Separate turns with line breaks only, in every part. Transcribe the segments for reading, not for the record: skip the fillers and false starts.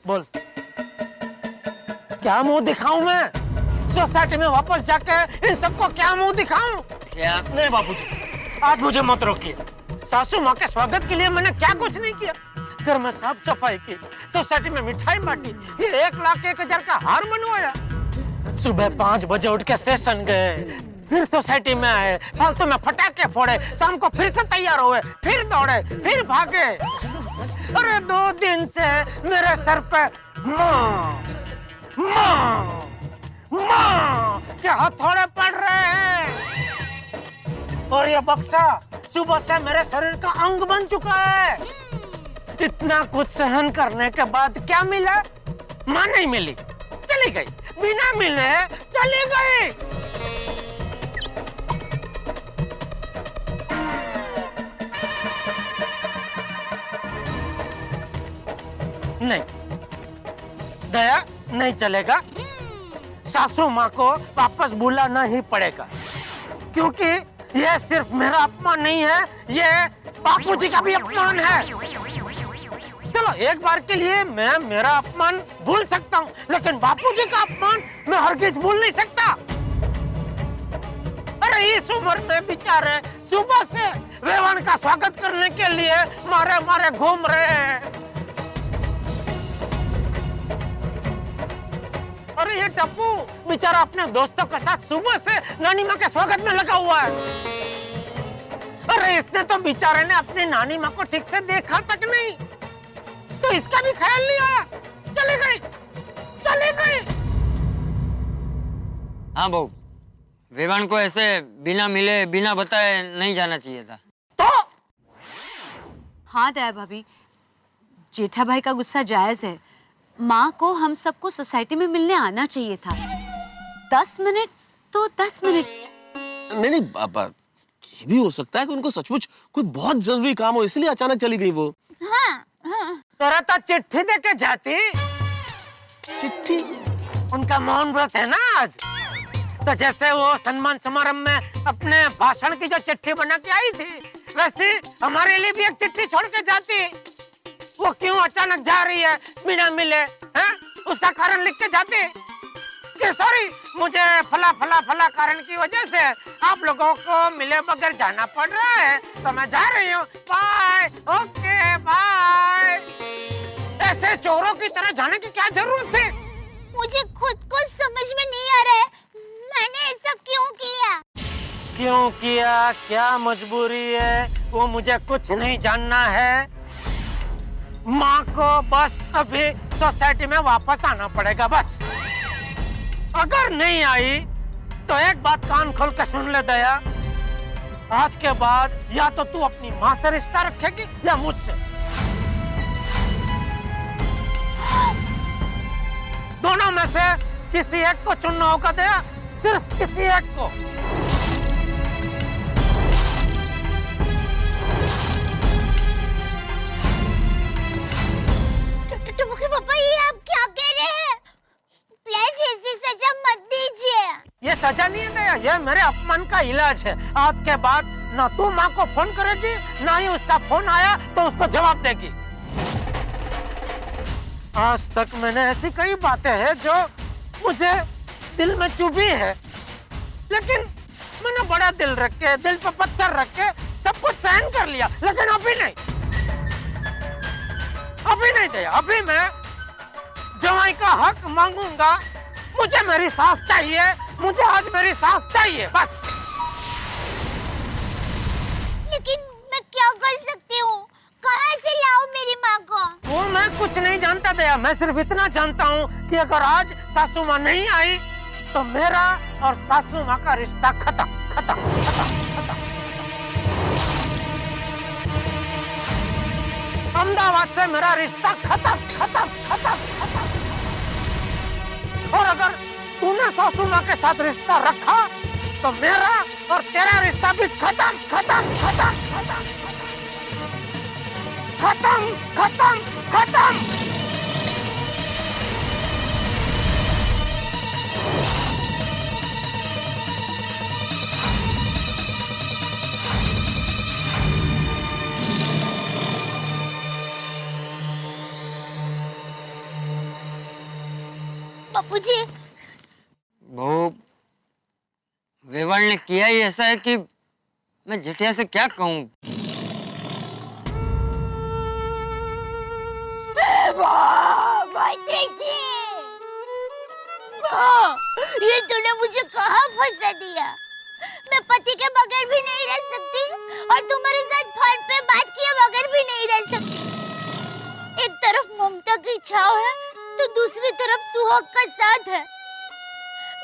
बोल, क्या मुंह दिखाऊं मैं? सोसाइटी में वापस जाके इन सबको क्या मुंह दिखाऊं?
नहीं बापूजी,
आप मुझे मत रोकिए। सासू माँ के स्वागत के लिए मैंने क्या कुछ नहीं किया। घर में साफ सफाई की, सोसाइटी में मिठाई बांटी, ये 1,01,000 का हार बनवाया। सुबह 5 बजे उठ के स्टेशन गए, फिर सोसाइटी में आए, फालतू में फटाके फोड़े, शाम को फिर से तैयार हुए, फिर दौड़े, फिर भागे। अरे 2 दिन से मेरे सर पे माँ के हथौड़े पड़ रहे हैं और ये बक्सा सुबह से मेरे शरीर का अंग बन चुका है। इतना कुछ सहन करने के बाद क्या मिला? माँ नहीं मिली, चली गई। बिना मिले चली गई। नहीं दया, नहीं चलेगा। सासू माँ को वापस बुलाना ही पड़ेगा, क्योंकि ये सिर्फ मेरा अपमान नहीं है, ये बापूजी का भी अपमान है। चलो एक बार के लिए मैं मेरा अपमान भूल सकता हूँ, लेकिन बापूजी का अपमान मैं हरगिज भूल नहीं सकता। अरे इस उम्र में बेचारे सुबह से वेवान का स्वागत करने के लिए मारे मारे घूम रहे हैं। अरे ये टप्पू बेचारा अपने दोस्तों के साथ सुबह से नानी माँ के स्वागत में लगा हुआ है। अरे इसने तो बेचारे ने अपनी नानी माँ को ठीक से देखा तक नहीं, तो इसका भी ख्याल नहीं आया। चली गई, चली गई।
हाँ बहू, वेवान को ऐसे बिना मिले बिना बताए नहीं जाना चाहिए था।
तो
हाँ दया भाभी, जेठा भाई का गुस्सा जायज है। माँ को हम सबको सोसाइटी में मिलने आना चाहिए था। 10 मिनट तो 10 मिनट।
नहीं पापा, ये भी हो सकता है कि उनको सचमुच कोई बहुत जरूरी काम हो, इसलिए अचानक चली गई वो।
हाँ।
तेरा तो चिट्ठी दे के जाती।
चिट्ठी?
उनका मौन व्रत है ना आज, तो जैसे वो सम्मान समारोह में अपने भाषण की जो चिट्ठी बना के आई थी, वैसे हमारे लिए भी एक चिट्ठी छोड़ के जाती। वो क्यों अचानक जा रही है बिना मिले, हैं? उसका कारण लिख के जाती कि सॉरी, मुझे फला फला फला कारण की वजह से आप लोगों को मिले बगैर जाना पड़ रहा है, तो मैं जा रही हूँ, बाय, ओके बाय। ऐसे चोरों की तरह जाने की क्या जरूरत थी?
मुझे खुद को समझ में नहीं आ रहा है, मैंने ऐसा क्यों किया?
क्यों किया, क्या मजबूरी है, वो मुझे कुछ नहीं जानना है। माँ को बस अभी सोसाइटी में वापस आना पड़ेगा बस। अगर नहीं आई तो एक बात कान खोल के सुन ले दया, आज के बाद या तो तू अपनी माँ से रिश्ता रखेगी या मुझसे। दोनों में से किसी एक को चुनना होगा दया, सिर्फ किसी एक को।
पापा, ये आप क्या कह रहे हैं? प्लीज ऐसी सजा मत दीजिए।
ये सजा नहीं है दया, ये मेरे अपमान का इलाज है। आज के बाद ना तू माँ को फोन करेगी, ना ही उसका फोन आया तो उसको जवाब देगी। आज तक मैंने ऐसी कई बातें हैं जो मुझे दिल में चुभी है, लेकिन मैंने बड़ा दिल रख के, दिल पे पत्थर रख के सब कुछ सहन कर लिया, लेकिन अभी नहीं, अभी नहीं दया। अभी मैं जवाई का हक मांगूंगा। मुझे मेरी सास चाहिए, मुझे आज मेरी सास चाहिए बस।
लेकिन मैं क्या कर सकती हूँ? कहाँ से लाऊं मेरी माँ को?
वो मैं कुछ नहीं जानता दया, मैं सिर्फ इतना जानता हूँ कि अगर आज सासू माँ नहीं आई तो मेरा और सासू माँ का रिश्ता खत्म खत्म खत्म खत्म। अहमदाबाद से मेरा रिश्ता खत्म खत्म खत्म खत्म। और अगर तूने सासू माँ के साथ रिश्ता रखा तो मेरा और तेरा रिश्ता भी खत्म खत्म खत्म खत्म खत्म खत्म खत्म।
बापूजी।
बहू, वेवाण ने किया ही ऐसा है कि मैं जेठिया से क्या कहूँ।
ये तूने मुझे कहाँ फंसा दिया? मैं पति के बगैर भी नहीं रह सकती और तुम्हारे साथ फोन पे बात किए बगैर भी नहीं रह सकती। एक तरफ ममता की छाव है तो दूसरी तरफ सुहाग का साथ है।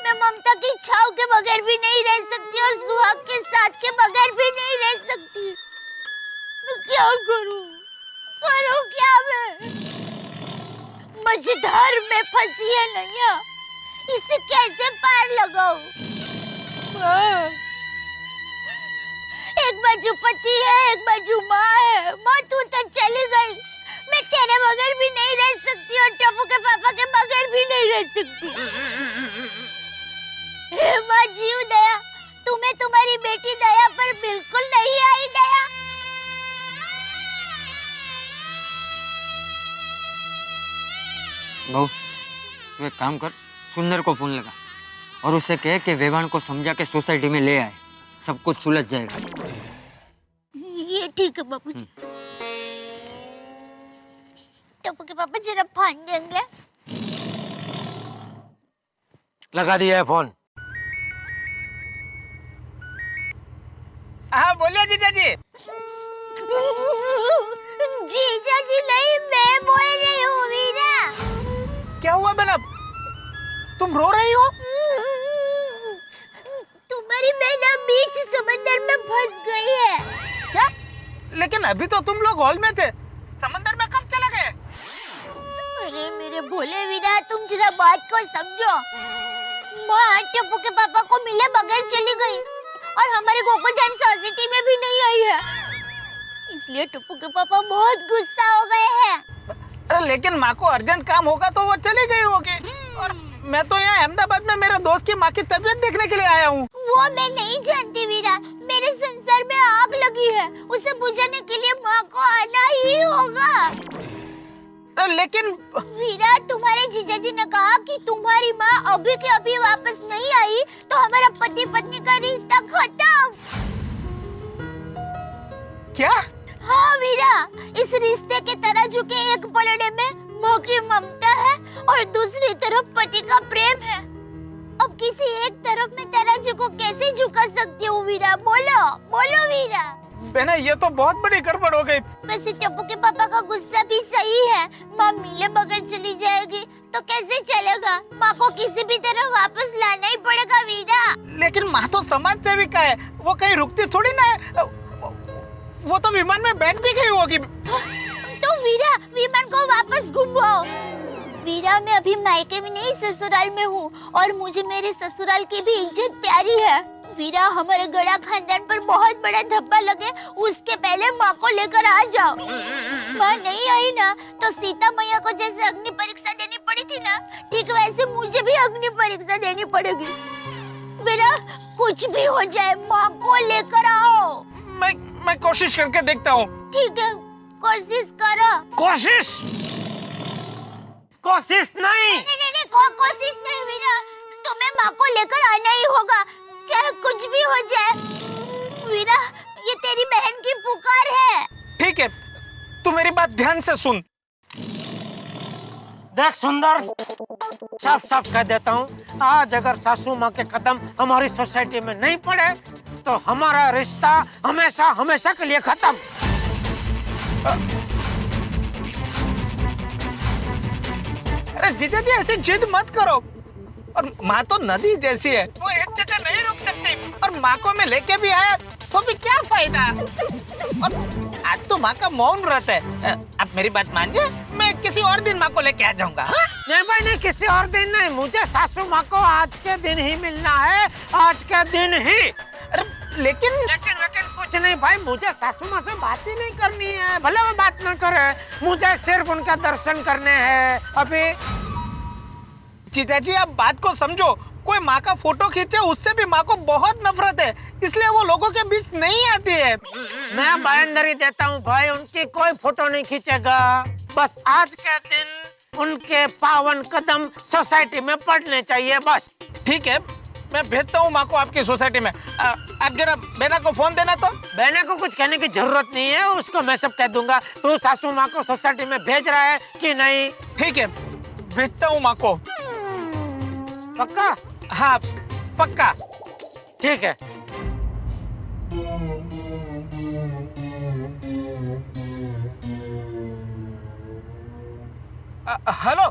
मैं ममता की छाव के बगैर भी नहीं रह सकती और सुहाग के साथ के बगैर भी नहीं रह सकती। मैं क्या करूं? करूं क्या मैं? मझधार में फंसी है नैया, इसे कैसे पार लगाऊं? एक बाजू पति है, एक बाजू माँ है। माँ तू तो चली गई, मैं तेरे बगैर भी नहीं रह सकती और टप्पू के पापा के बगैर भी नहीं रह सकती। हे माँ जीव दया, तुम्हें तुम्हारी बेटी दया पर बिल्कुल नहीं आई दया।
बहू, तू एक काम कर, सुंदर को फोन लगा और उसे कहे कि वेवाण को समझा के सोसाइटी में ले आए, सब कुछ सुलझ जाएगा।
ये ठीक है बापूजी। टप्पू के पापा जरा फोन देंगे?
लगा दिया है फोन।
हाँ बोलिए जीजा जी।
जीजा जी नहीं, मैं बोल रही हूँ वीरा।
क्या हुआ बहन? तुम रो रही हो?
तुम्हारी बहन बीच समंदर में फंस गई है।
क्या? लेकिन अभी तो तुम लोग हॉल में थे, समंदर में कब चले गए?
अरे मेरे भोले वीरा, तुम जरा बात को समझो। माँ टप्पू के पापा को मिले बगैर चली गई और हमारे गोकुलधाम सोसाइटी में भी नहीं आई है, इसलिए टप्पू के पापा बहुत गुस्सा हो गए हैं।
अरे लेकिन माँ को अर्जेंट काम होगा तो वो चली गई होगी, और मैं तो यहाँ अहमदाबाद में मेरे दोस्त की माँ की तबीयत देखने के लिए आया हूँ।
वो मैं नहीं जानती वीरा, मेरे संसार में आग लगी है, उसे बुझाने के लिए माँ को आना ही होगा।
लेकिन
वीरा, तुम्हारे जीजाजी ने कहा कि तुम्हारी माँ अभी के अभी वापस नहीं आई तो हमारा पति पत्नी का रिश्ता खत्म।
क्या?
हाँ वीरा, इस रिश्ते के तराजू के एक पलड़े में माँ की ममता है और दूसरी तरफ पति का प्रेम है। अब किसी एक तरफ में तराजू को कैसे झुका सकती हूँ वीरा? बोलो बोलो वीरा।
बहना, ये तो बहुत बड़ी गड़बड़ हो गई।
वैसे टप्पू के पापा का गुस्सा भी सही है, माँ मिले बगैर चली जाएगी तो कैसे चलेगा? माँ को किसी भी तरह वापस लाना ही पड़ेगा वीरा।
लेकिन माँ तो समाज सेविका है, वो कहीं रुकती थोड़ी ना है। वो तो विमान में बैठ भी गई होगी।
तो वीरा, विमान को वापस घुमाओ। वीरा, मैं अभी मायके में नहीं ससुराल में हूँ और मुझे मेरे ससुराल की भी इज्जत प्यारी है। वीरा, हमारे गड़ा खानदान पर बहुत बड़ा धब्बा लगे उसके पहले माँ को लेकर आ जाओ। माँ नहीं आई ना तो सीता मैया को जैसे अग्नि परीक्षा देनी पड़ी थी ना, ठीक वैसे मुझे भी अग्नि परीक्षा देनी पड़ेगी। वीरा, कुछ भी हो जाए माँ को लेकर आओ।
मैं कोशिश करके देखता हूँ।
ठीक है, कोशिश करो।
कोशिश कोशिश नहीं।
नहीं, कोशिश नहीं वीरा, तुम्हें माँ को लेकर आना ही होगा, चाहे कुछ भी हो जाए। वीरा, ये तेरी बहन की पुकार है।
ठीक है, तू मेरी बात ध्यान से सुन।
देख सुंदर, साफ साफ कह देता हूँ, आज अगर सासू माँ के कदम हमारी सोसाइटी में नहीं पड़े तो हमारा रिश्ता हमेशा हमेशा के लिए खत्म।
अरे जीजा जी, ऐसी जिद मत करो। और माँ तो नदी जैसी है, वो एक जगह नहीं रुक सकती। और माँ को मैं लेके भी आया तो भी क्या फायदा? और आज तो माँ का मौन व्रत है। अब मेरी बात मानिए, मैं किसी और दिन माँ को लेके आ जाऊंगा। हाँ?
नहीं भाई नहीं, किसी और दिन नहीं, मुझे सासू माँ को आज के दिन ही मिलना है, आज के दिन ही।
अरे लेकिन
कुछ नहीं भाई, मुझे सासू माँ से बात ही नहीं करनी है, भले वो बात ना करे, मुझे सिर्फ उनका दर्शन करने हैं अभी।
जीजा जी, आप बात को समझो। कोई माँ का फोटो खींचे उससे भी माँ को बहुत नफरत है, इसलिए वो लोगों के बीच नहीं आती है।
मैं बयानदारी देता हूँ भाई, उनकी कोई फोटो नहीं खींचेगा, बस आज के दिन उनके पावन कदम सोसाइटी में पड़ने चाहिए बस।
ठीक है, मैं भेजता हूँ माँ को आपकी सोसाइटी में। आप जरा बेना को फोन देना तो।
बहने को कुछ कहने की जरूरत नहीं है, उसको मैं सब कह दूंगा। तू सासू माँ को सोसाइटी में भेज रहा है कि नहीं?
ठीक है, भेजता हूँ माँ को।
पक्का?
हाँ पक्का।
ठीक है।
हेलो,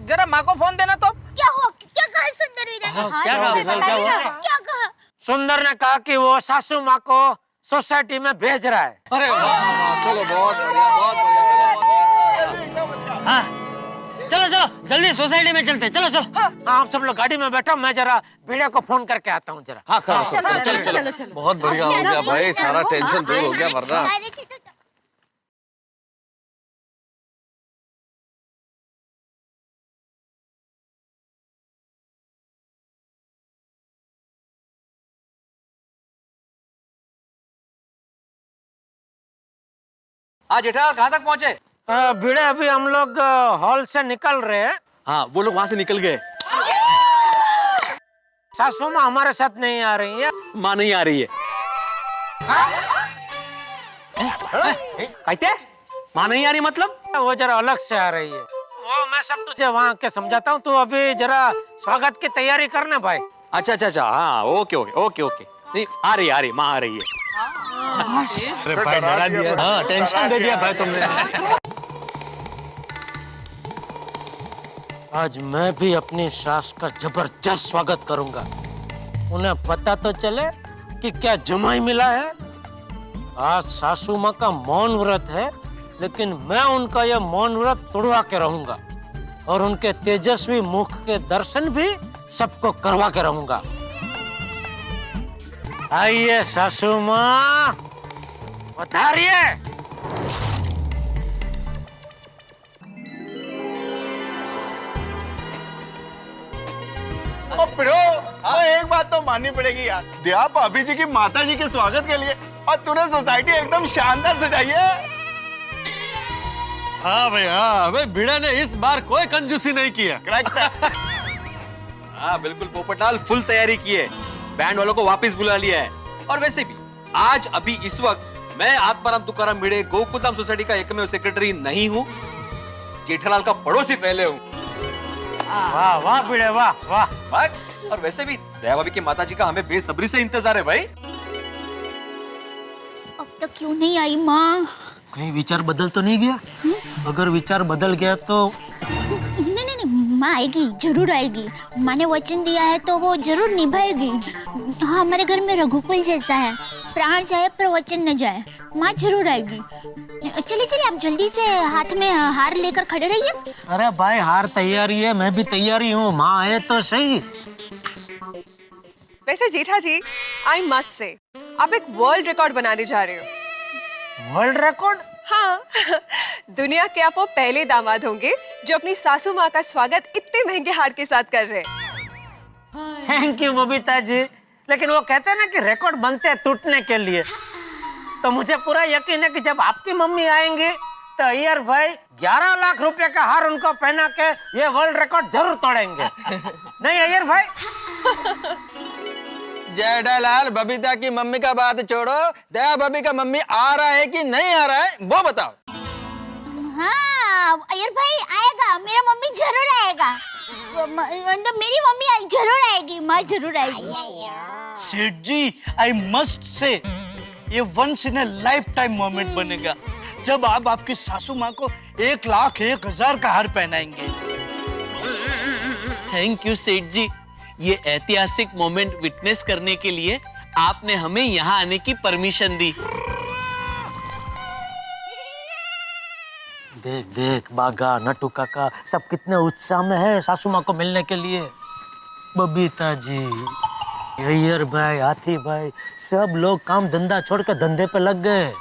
जरा माँ को फोन देना तो।
क्या हुआ? क्या कहा सुंदर वीरा ने?
हाँ,
क्या
जरा
कहा?
बताइए
क्या
ना।
क्या कहा?
सुंदर ने कहा कि वो सासू माँ को सोसाइटी में भेज रहा है।
अरे वाह, चलो बहुत बढ़िया, बहुत बढ़िया।
हाँ चलो चलो जल्दी सोसाइटी में चलते, चलो चलो।
हाँ, आप सब लोग गाड़ी में बैठो, मैं जरा वीडियो को फोन करके आता हूँ जरा।
हाँ करो,
चलो,
चलो
चलो,
चलो
चलो।
बहुत बढ़िया हो गया भाई, सारा टेंशन दूर हो गया वरना।
हाँ जेठा कहाँ तक पहुँचे?
भिड़े अभी हम लोग हॉल से निकल रहे हैं।
हाँ वो लोग वहां से निकल गए।
सासू माँ हमारे साथ नहीं आ रही है।
माँ नहीं आ रही है।
कहते माँ नहीं आ रही मतलब?
वो जरा अलग से आ रही है। वो मैं सब तुझे वहाँ के समझाता हूँ, तू अभी जरा स्वागत की तैयारी करना भाई।
अच्छा अच्छा अच्छा, हाँ ओके ओके ओके ओके। नहीं आ रही माँ आ रही है।
अरे भाई डरा दिया। हाँ टेंशन दे दिया भाई तुमने।
आज मैं भी अपनी सास का जबरदस्त स्वागत करूंगा। उन्हें पता तो चले कि क्या जमाई मिला है। आज सासू माँ का मौन व्रत है, लेकिन मैं उनका यह मौन व्रत तोड़वा के रहूंगा और उनके तेजस्वी मुख के दर्शन भी सबको करवा के रहूंगा। आइए सासू माँ, पधारिए।
हाँ एक बात तो माननी पड़ेगी यार, दिया भाभी जी की माता जी के स्वागत के लिए और तूने सोसाइटी एकदम शानदार सजाई है।
हाँ भाई, हाँ भाई, भिड़ा ने इस बार कोई कंजूसी नहीं किया।
करेक्ट है।
हाँ बिल्कुल, पोपटलाल फुल तैयारी की है, बैंड वालों को वापस बुला लिया है। और वैसे भी आज अभी इस वक्त मैं आत्माराम तुकाराम भिड़े गोकुलधाम सोसाइटी का एकमेव सेक्रेटरी नहीं हूँ, जेठालाल का पड़ोसी पहले हूँ।
वाह वाह भिड़े, वाह वाह।
बट और वैसे भी दया भाभी की माता जी का हमें बेसब्री से इंतजार है भाई।
अब तक क्यों नहीं आई माँ?
कहीं विचार बदल तो नहीं गया? अगर विचार बदल गया तो
नहीं नहीं नहीं, माँ आएगी, जरूर आएगी। माँ ने वचन दिया है तो वो जरूर निभाएगी। हाँ, हमारे घर में रघुकुल जैसा है, प्राण जाए पर वचन न जाए। माँ जरूर आएगी। चलिए चलिए, आप जल्दी से हाथ में हार लेकर खड़े रहिए।
अरे भाई, हार तैयारी है, मैं भी तैयारी हूँ। माँ आए तो सही।
वैसे जेठा जी, आई मस्ट से आप एक वर्ल्ड रिकॉर्ड बनाने जा रहे हो।
World record?
हाँ दुनिया के आप वो पहले दामाद होंगे जो अपनी सासू माँ का स्वागत इतने महंगे हार के साथ कर रहे हैं।
Thank you Babita ji. लेकिन वो कहते हैं ना कि रिकॉर्ड बनते हैं टूटने के लिए, तो मुझे पूरा यकीन है कि जब आपकी मम्मी आएंगी तो अय्यर भाई 11 लाख रुपए का हार उनको पहना के ये वर्ल्ड रिकॉर्ड जरूर तोड़ेंगे। नहीं अय्यर भाई?
जेठालाल, बबीता की मम्मी का बात छोड़ो, दया भाभी का मम्मी आ रहा है कि नहीं आ रहा है वो बताओ।
हाँ अय्यर भाई आएगा, मेरा मम्मी जरूर आएगा। मतलब मेरी मम्मी जरूर आएगी, माँ जरूर आएगी।
सेठ जी, आई मस्ट से ये once in a lifetime moment बनेगा जब आप आपकी सासू माँ को 1,01,000 का हार पहनाएंगे।
थैंक यू सेठ जी, ये ऐतिहासिक मोमेंट विटनेस करने के लिए आपने हमें यहाँ आने की परमिशन दी।
देख देख बागा, नटू काका सब कितने उत्साह में है सासू माँ को मिलने के लिए। बबीता जी, अय्यर भाई, हाथी भाई, सब लोग काम धंधा छोड़ के धंधे पे लग गए।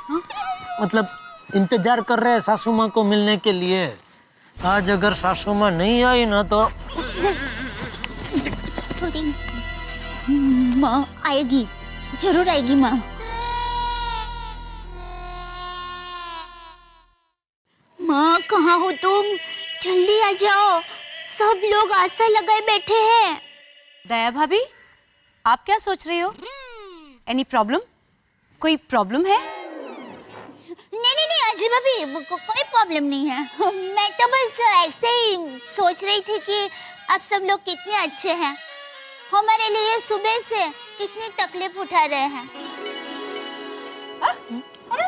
मतलब इंतजार कर रहे हैं सासू माँ को मिलने के लिए। आज अगर सासू माँ नहीं आई ना तो
सॉरी, माँ आएगी, जरूर आएगी माँ। माँ कहाँ हो तुम? जल्दी आ जाओ, सब लोग आशा लगाए बैठे हैं।
दया भाभी, आप क्या सोच रही हो? Any problem? कोई प्रॉब्लम है?
नहीं अजय भाभी, कोई प्रॉब्लम नहीं है। मैं तो बस ऐसे ही सोच रही थी कि आप सब लोग कितने अच्छे हैं, हमारे लिए सुबह से कितनी तकलीफ उठा रहे हैं।
अरे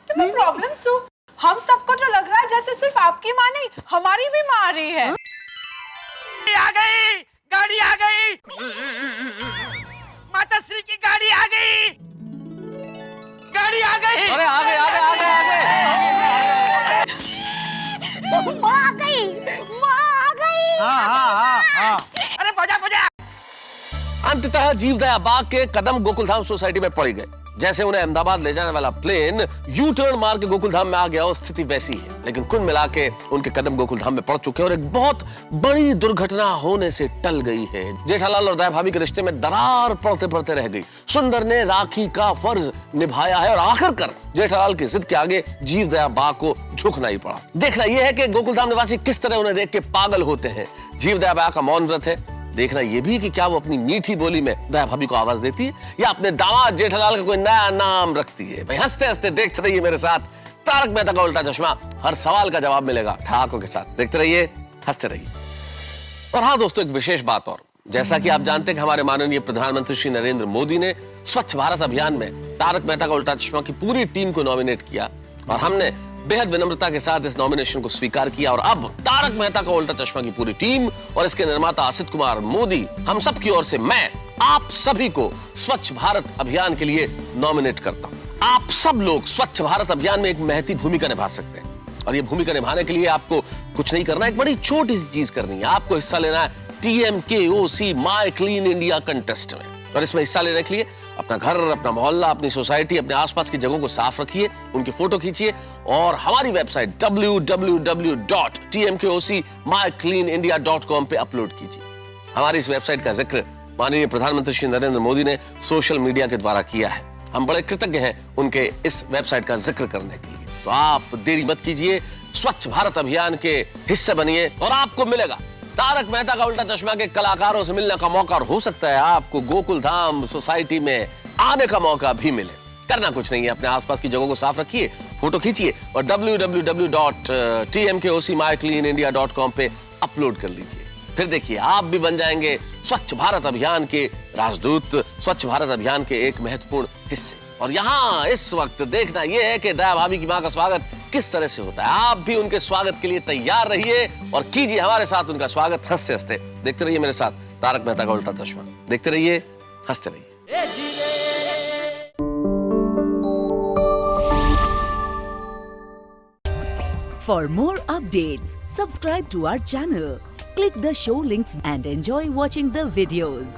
तुम्हें प्रॉब्लम सु? हम सबको तो लग रहा है जैसे सिर्फ आपकी माँ नहीं, हमारी भी माँ आ रही है।
आ गई, गाड़ी आ गई, माता श्री की गाड़ी आ गई, गाड़ी आ गई।
अरे आ गए।
माँ आ गई, माँ आ गई।
हाँ। अरे बजा।
अंततः जीवदया बाग के कदम गोकुलधाम सोसाइटी में पड़ गए। जैसे उन्हें अहमदाबाद ले जाने वाला प्लेन यू टर्न मार के गोकुलधाम में आ गया, और स्थिति वैसी है। लेकिन कुल मिला के उनके कदम गोकुलधाम में पड़ चुके हैं और एक बहुत बड़ी दुर्घटना होने से टल गई है। जेठालाल और दया भाभी के रिश्ते में दरार पड़ते पड़ते रह गई। सुंदर ने राखी का फर्ज निभाया है और आखिरकार जेठालाल की जिद के आगे जीवदया बाग को झुकना ही पड़ा। देखना यह है कि गोकुलधाम निवासी किस तरह उन्हें देख के पागल होते हैं। जीवदया बाग का मौन व्रत है। देखना यह भी कि क्या वो अपनी मीठी बोली में दया भाभी को आवाज देती है या अपने दामाद जेठालाल का कोई नया नाम रखती है। भाई हंसते हंसते देखते रहिए मेरे साथ तारक मेहता का उल्टा चश्मा। हर सवाल का जवाब मिलेगा ठहाकों के साथ। देखते रहिए, हंसते रहिए। और हाँ दोस्तों, एक विशेष बात और, जैसा कि आप जानते हैं कि हमारे माननीय प्रधानमंत्री श्री नरेंद्र मोदी ने स्वच्छ भारत अभियान में तारक मेहता का उल्टा चश्मा की पूरी टीम को नॉमिनेट किया और हमने बेहद विनम्रता के साथ इस नॉमिनेशन को स्वीकार किया। और अब तारक मेहता का उल्टा चश्मा की पूरी टीम और इसके निर्माता असित कुमार मोदी, हम सब की ओर से मैं आप सभी को स्वच्छ भारत अभियान के लिए नॉमिनेट करता हूं। आप सब लोग स्वच्छ भारत अभियान में एक महती भूमिका निभा सकते हैं और ये भूमिका निभाने के लिए आपको कुछ नहीं करना, एक बड़ी छोटी सी चीज करनी है। आपको हिस्सा लेना है TMKOC my clean India contest में। और इसमें हिस्सा लेने के लिए अपना घर, अपना मोहल्ला, अपनी सोसाइटी, अपने आसपास की जगहों को साफ रखिए, उनकी फोटो खींचिए और हमारी वेबसाइट www.tmkocmycleanindia.com पे अपलोड कीजिए। हमारी इस वेबसाइट का जिक्र माननीय प्रधानमंत्री श्री नरेंद्र मोदी ने सोशल मीडिया के द्वारा किया है। हम बड़े कृतज्ञ हैं उनके इस वेबसाइट का जिक्र करने के लिए। तो आप देरी मत कीजिए, स्वच्छ भारत अभियान के हिस्से बनिए और आपको मिलेगा तारक मेहता का उल्टा चश्मा के कलाकारों से मिलने का मौका। और हो सकता है आपको गोकुलधाम सोसाइटी में आने का मौका भी मिले। करना कुछ नहीं है, अपने आसपास की जगहों को साफ रखिए, फोटो खींचिए और www.tmkocmycleanindia.com पे अपलोड कर लीजिए। फिर देखिए आप भी बन जाएंगे स्वच्छ भारत अभियान के राजदूत, स्वच्छ भारत अभियान के एक महत्वपूर्ण हिस्से। और यहाँ इस वक्त देखना यह है कि दया भाभी की मां का स्वागत किस तरह से होता है। आप भी उनके स्वागत के लिए तैयार रहिए और कीजिए हमारे साथ उनका स्वागत हंसते हंसते। देखते रहिए मेरे साथ तारक मेहता का उल्टा चश्मा। देखते रहिए, हंसते रहिए।
For more updates, subscribe to our channel, click the show links and enjoy watching the videos.